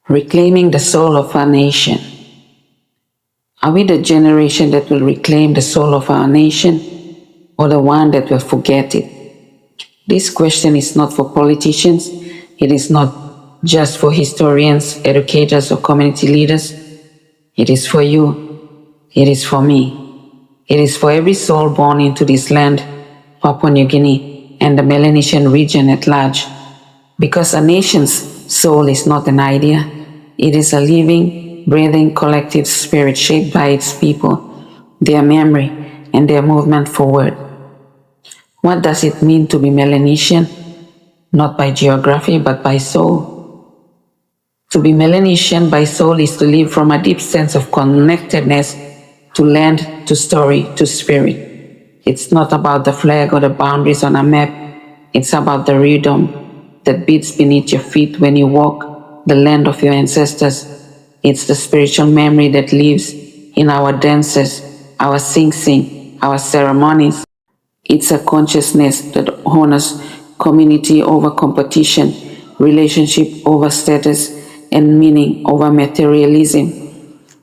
Reclaiming the soul of our nation. Are we the generation that will reclaim the soul of our nation, or the one that will forget it? This question is not for politicians. It is not just for historians, educators, or community leaders. It is for you. It is for me. It is for every soul born into this land, Papua New Guinea, and the Melanesian region at large. Because a nation's soul is not an idea. It is a living, breathing, collective spirit shaped by its people, their memory, and their movement forward. What does it mean to be Melanesian? Not by geography, but by soul. To be Melanesian by soul is to live from a deep sense of connectedness to land, to story, to spirit. It's not about the flag or the boundaries on a map. It's about the rhythm that beats beneath your feet when you walk the land of your ancestors. It's the spiritual memory that lives in our dances, our sing-sing, our ceremonies. It's a consciousness that honors community over competition, relationship over status, and meaning over materialism.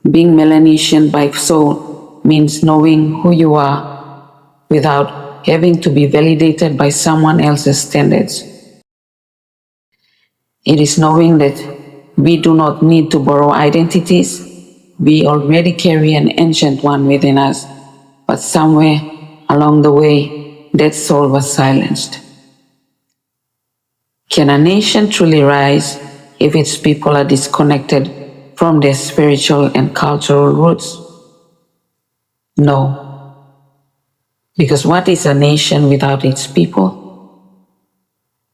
Being Melanesian by soul means knowing who you are without having to be validated by someone else's standards. It is knowing that we do not need to borrow identities. We already carry an ancient one within us, but somewhere along the way, that soul was silenced. Can a nation truly rise if its people are disconnected from their spiritual and cultural roots? No. Because what is a nation without its people?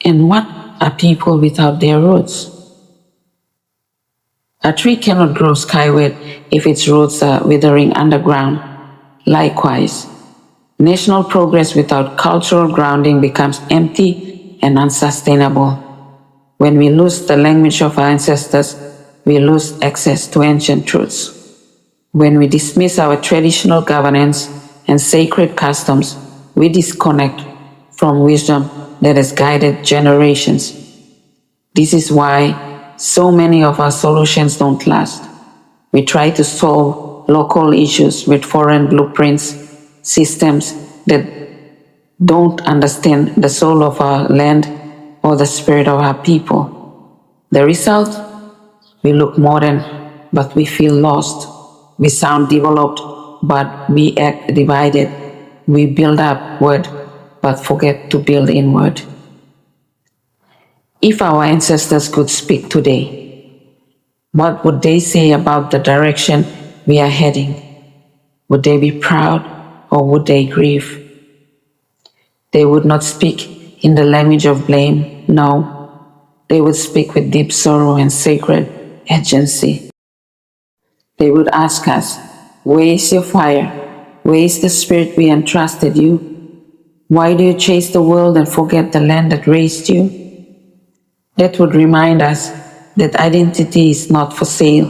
And what are people without their roots? A tree cannot grow skyward if its roots are withering underground. Likewise, national progress without cultural grounding becomes empty and unsustainable. When we lose the language of our ancestors, we lose access to ancient truths. When we dismiss our traditional governance and sacred customs, we disconnect from wisdom that has guided generations. This is why so many of our solutions don't last. We try to solve local issues with foreign blueprints, systems that don't understand the soul of our land or the spirit of our people. The result? We look modern, but we feel lost. We sound developed, but we act divided. We build upward, but forget to build inward. If our ancestors could speak today, what would they say about the direction we are heading? Would they be proud or would they grieve? They would not speak in the language of blame, no. They would speak with deep sorrow and sacred agency. They would ask us, where is your fire? Where is the spirit we entrusted you? Why do you chase the world and forget the land that raised you? That would remind us that identity is not for sale,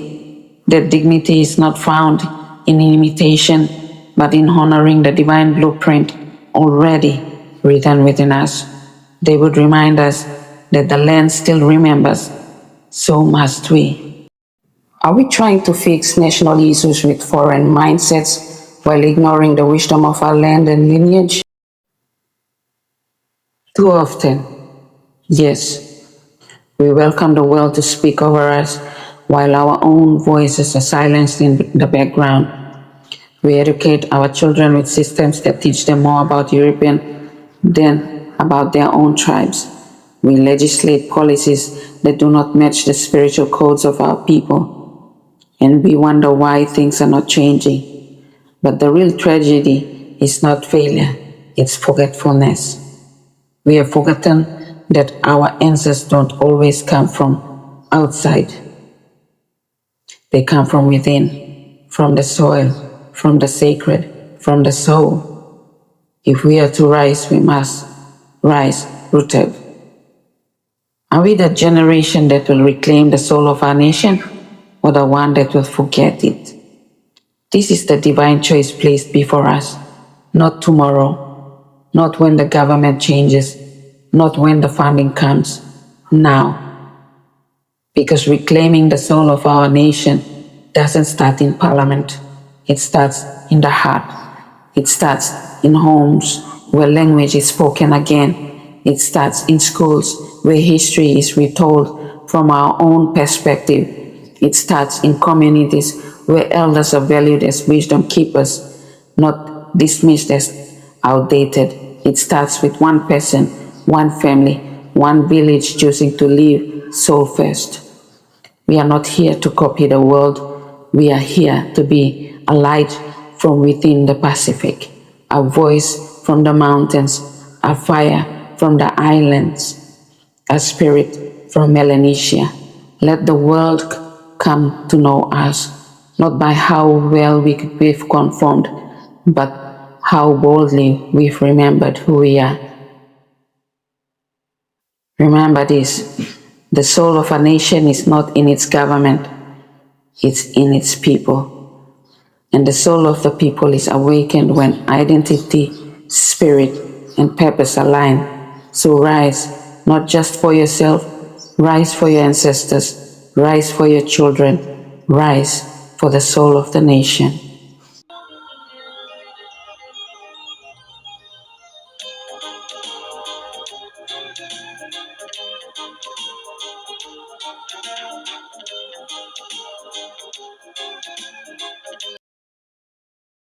that dignity is not found in imitation, but in honoring the divine blueprint already written within us. They would remind us that the land still remembers, so must we. Are we trying to fix national issues with foreign mindsets while ignoring the wisdom of our land and lineage? Too often, yes. We welcome the world to speak over us while our own voices are silenced in the background. We educate our children with systems that teach them more about European than about their own tribes. We legislate policies that do not match the spiritual codes of our people. And we wonder why things are not changing. But the real tragedy is not failure, it's forgetfulness. We have forgotten that our answers don't always come from outside. They come from within, from the soil, from the sacred, from the soul. If we are to rise, we must rise rooted. Are we the generation that will reclaim the soul of our nation, or the one that will forget it? This is the divine choice placed before us, not tomorrow, not when the government changes, not when the funding comes, now. Because reclaiming the soul of our nation doesn't start in parliament. It starts in the heart. It starts in homes where language is spoken again. It starts in schools where history is retold from our own perspective. It starts in communities where elders are valued as wisdom keepers, not dismissed as outdated. It starts with one person, one family, one village choosing to live soul first. We are not here to copy the world. We are here to be a light from within the Pacific, a voice from the mountains, a fire from the islands, a spirit from Melanesia. Let the world come to know us, not by how well we've conformed, but how boldly we've remembered who we are. Remember this, the soul of a nation is not in its government, it's in its people. And the soul of the people is awakened when identity, spirit, and purpose align. So rise, not just for yourself, rise for your ancestors, rise for your children, rise for the soul of the nation.